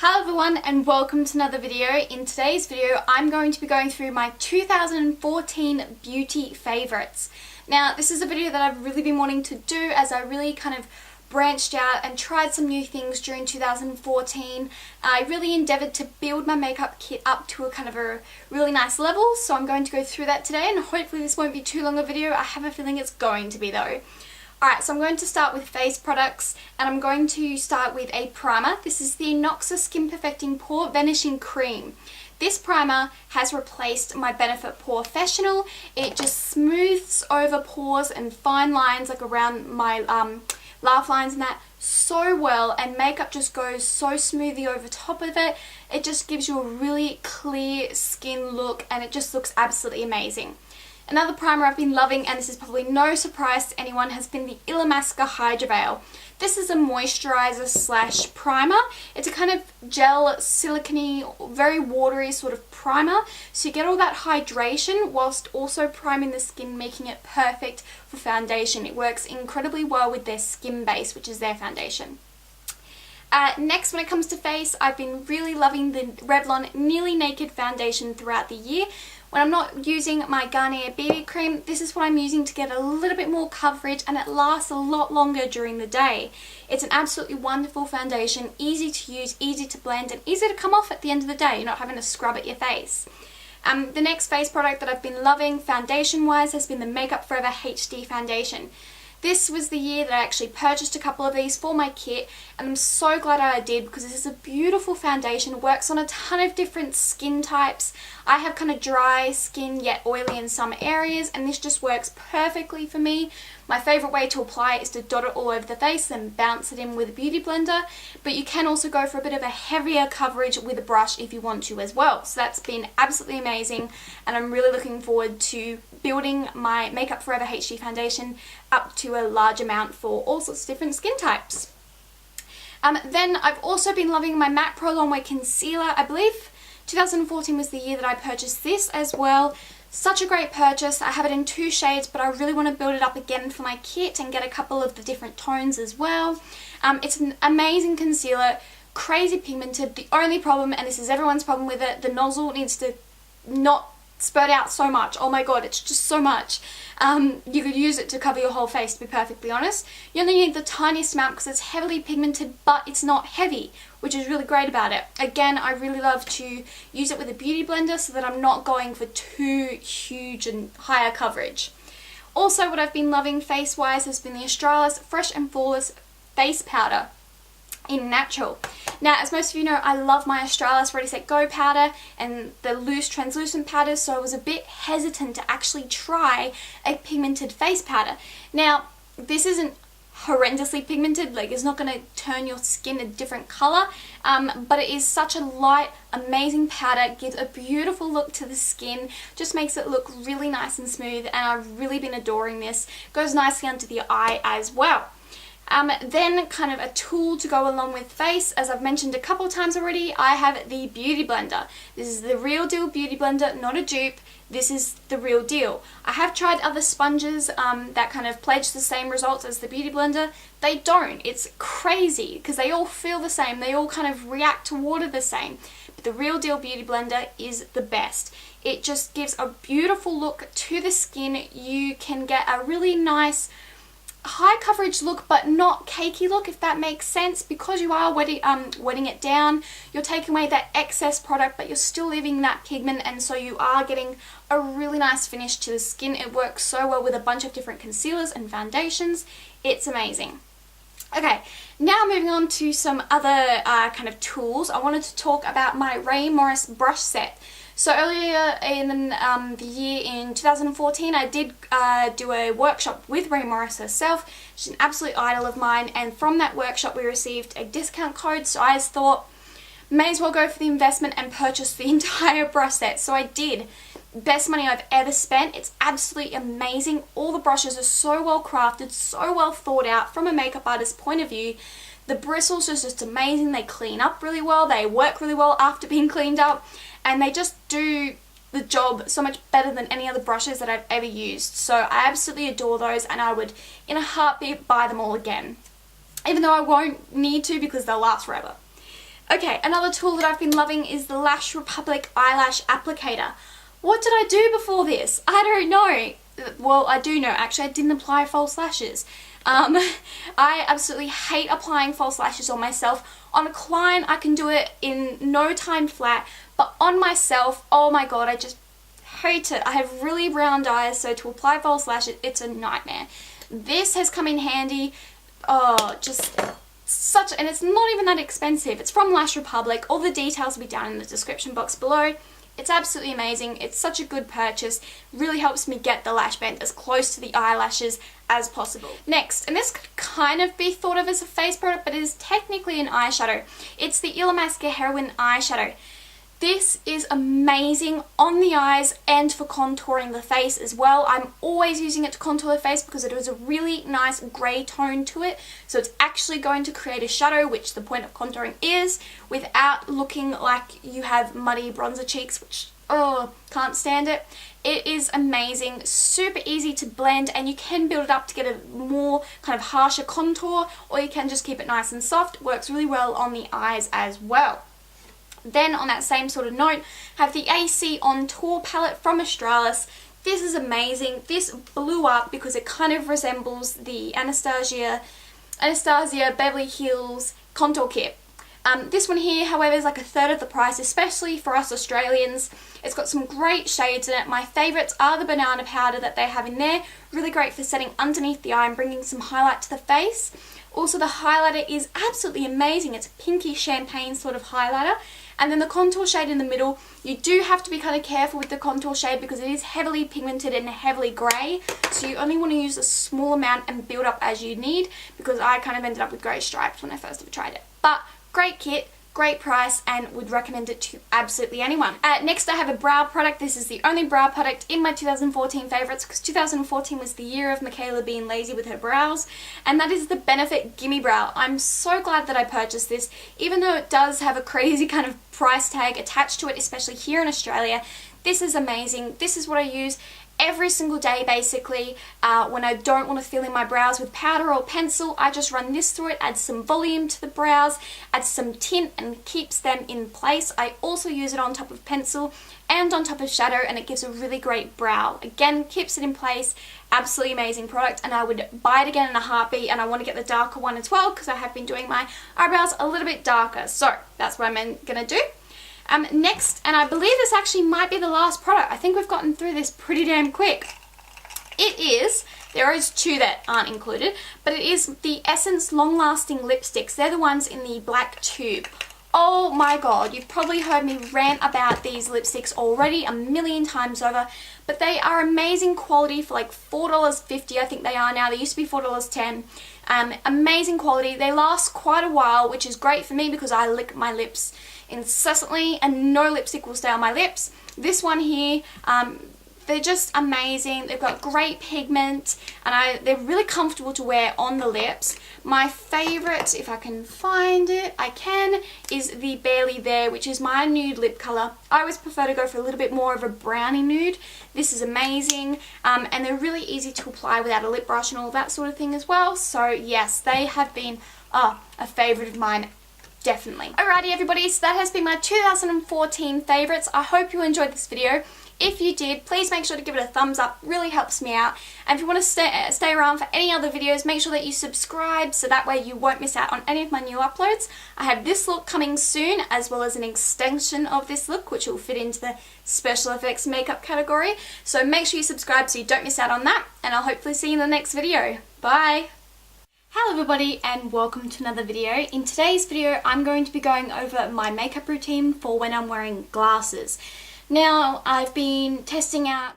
Hello everyone and welcome to another video. In today's video I'm going to be going through my 2014 beauty favourites. Now this is a video that I've really been wanting to do as I really kind of branched out and tried some new things during 2014. I really endeavoured to build my makeup kit up to a kind of a really nice level, so I'm going to go through that today and hopefully this won't be too long a video. I have a feeling it's going to be though. Alright, so I'm going to start with face products and I'm going to start with a primer. This is the Innoxa Skin Perfecting Pore Vanishing Cream. This primer has replaced my Benefit Porefessional. It just smooths over pores and fine lines like around my laugh lines and that so well, and makeup just goes so smoothly over top of it. It just gives you a really clear skin look and it just looks absolutely amazing. Another primer I've been loving, and this is probably no surprise to anyone, has been the Illamasqua Hydra. This is a moisturizer slash primer. It's a kind of gel, silicone, very watery sort of primer. So you get all that hydration whilst also priming the skin, making it perfect for foundation. It works incredibly well with their skin base, which is their foundation. Next, when it comes to face, I've been really loving the Revlon Nearly Naked Foundation throughout the year. When I'm not using my Garnier BB cream, this is what I'm using to get a little bit more coverage, and it lasts a lot longer during the day. It's an absolutely wonderful foundation, easy to use, easy to blend, and easy to come off at the end of the day. You're not having to scrub at your face. The next face product that I've been loving foundation-wise has been the Makeup Forever HD Foundation. This was the year that I actually purchased a couple of these for my kit, and I'm so glad I did because this is a beautiful foundation. It works on a ton of different skin types. I have kind of dry skin yet oily in some areas, and this just works perfectly for me. My favourite way to apply it is to dot it all over the face and bounce it in with a beauty blender, but you can also go for a bit of a heavier coverage with a brush if you want to as well. So that's been absolutely amazing, and I'm really looking forward to building my Makeup Forever HD foundation up to a large amount for all sorts of different skin types. Then I've also been loving my MAC Pro Longwear Concealer. I believe 2014 was the year that I purchased this as well. Such a great purchase. I have it in 2 shades, but I really want to build it up again for my kit and get a couple of the different tones as well. It's an amazing concealer, crazy pigmented. The only problem, and this is everyone's problem with it, the nozzle needs to not spurt out so much. Oh my god, it's just so much. You could use it to cover your whole face, to be perfectly honest. You only need the tiniest amount because it's heavily pigmented, but it's not heavy, which is really great about it. Again, I really love to use it with a beauty blender so that I'm not going for too huge and higher coverage. Also, what I've been loving face-wise has been the Australis Fresh and Flawless Face Powder in Natural. Now, as most of you know, I love my Australis Ready Set Go powder and the loose translucent powders, so I was a bit hesitant to actually try a pigmented face powder. Now, this isn't horrendously pigmented, like it's not going to turn your skin a different colour, but it is such a light, amazing powder. It gives a beautiful look to the skin, just makes it look really nice and smooth, and I've really been adoring this. Goes nicely under the eye as well. Then kind of a tool to go along with face, as I've mentioned a couple of times already, I have the Beauty Blender. This is the real deal Beauty Blender, not a dupe. This is the real deal. I have tried other sponges that kind of pledge the same results as the Beauty Blender. They don't. It's crazy because they all feel the same. They all kind of react to water the same. But the real deal Beauty Blender is the best. It just gives a beautiful look to the skin. You can get a really nice high coverage look, but not cakey look, if that makes sense, because you are wetting it down. You're taking away that excess product, but you're still leaving that pigment, and so you are getting a really nice finish to the skin. It works so well with a bunch of different concealers and foundations. It's amazing. Okay, now moving on to some other kind of tools. I wanted to talk about my Ray Morris brush set. So earlier in the year in 2014, I did do a workshop with Ray Morris herself. She's an absolute idol of mine, and from that workshop we received a discount code, so I just thought, may as well go for the investment and purchase the entire brush set. So I did. Best money I've ever spent. It's absolutely amazing. All the brushes are so well crafted, so well thought out from a makeup artist's point of view. The bristles are just amazing. They clean up really well. They work really well after being cleaned up. And they just do the job so much better than any other brushes that I've ever used. So I absolutely adore those, and I would, in a heartbeat, buy them all again. Even though I won't need to because they'll last forever. Okay, another tool that I've been loving is the Lash Republic Eyelash Applicator. What did I do before this? I don't know. Well, I do know. Actually, I didn't apply false lashes. I absolutely hate applying false lashes on myself. On a client, I can do it in no time flat, but on myself, oh my god, I just hate it. I have really round eyes, so to apply false lashes, it's a nightmare. This has come in handy. Oh, just such, and it's not even that expensive. It's from Lash Republic. All the details will be down in the description box below. It's absolutely amazing. It's such a good purchase. Really helps me get the lash band as close to the eyelashes as possible. Next, and this could kind of be thought of as a face product, but it is technically an eyeshadow. It's the Illamasqua Heroine eyeshadow. This is amazing on the eyes and for contouring the face as well. I'm always using it to contour the face because it has a really nice grey tone to it. So it's actually going to create a shadow, which the point of contouring is, without looking like you have muddy bronzer cheeks, which, oh, can't stand it. It is amazing, super easy to blend, and you can build it up to get a more kind of harsher contour, or you can just keep it nice and soft. It works really well on the eyes as well. Then on that same sort of note, have the AC on Tour palette from Australis. This is amazing. This blew up because it kind of resembles the Anastasia Beverly Hills contour kit. This one here, however, is like a third of the price, especially for us Australians. It's got some great shades in it. My favourites are the banana powder that they have in there. Really great for setting underneath the eye and bringing some highlight to the face. Also, the highlighter is absolutely amazing. It's a pinky champagne sort of highlighter. And then the contour shade in the middle, you do have to be kind of careful with the contour shade because it is heavily pigmented and heavily grey. So you only want to use a small amount and build up as you need, because I kind of ended up with grey stripes when I first ever tried it. But great kit, great price, and would recommend it to absolutely anyone. Next, I have a brow product. This is the only brow product in my 2014 favourites, because 2014 was the year of Michaela being lazy with her brows, and that is the Benefit Gimme Brow. I'm so glad that I purchased this, even though it does have a crazy kind of price tag attached to it, especially here in Australia. This is amazing. This is what I use every single day basically. When I don't want to fill in my brows with powder or pencil, I just run this through it, adds some volume to the brows, adds some tint, and keeps them in place. I also use it on top of pencil and on top of shadow, and it gives a really great brow. Again, keeps it in place. Absolutely amazing product, and I would buy it again in a heartbeat. And I want to get the darker one as well because I have been doing my eyebrows a little bit darker, so that's what I'm gonna do. Next, and I believe this actually might be the last product. I think we've gotten through this pretty damn quick. It is, there is two that aren't included, but it is the Essence Long Lasting Lipsticks. They're the ones in the black tube. Oh my god, you've probably heard me rant about these lipsticks already a million times over, but they are amazing quality for like $4.50, I think they are now. They used to be $4.10. Amazing quality. They last quite a while, which is great for me because I lick my lips incessantly and no lipstick will stay on my lips. This one here, they're just amazing. They've got great pigment, and they're really comfortable to wear on the lips. My favourite, if I can find it, I can, is the Barely There, which is my nude lip colour. I always prefer to go for a little bit more of a brownie nude. This is amazing, and they're really easy to apply without a lip brush and all that sort of thing as well. So yes, they have been a favourite of mine. Definitely. Alrighty everybody, so that has been my 2014 favourites. I hope you enjoyed this video. If you did, please make sure to give it a thumbs up. Really helps me out. And if you want to stay around for any other videos, make sure that you subscribe so that way you won't miss out on any of my new uploads. I have this look coming soon, as well as an extension of this look, which will fit into the special effects makeup category. So make sure you subscribe so you don't miss out on that. And I'll hopefully see you in the next video. Bye! Hello everybody and welcome to another video. In today's video I'm going to be going over my makeup routine for when I'm wearing glasses. Now I've been testing out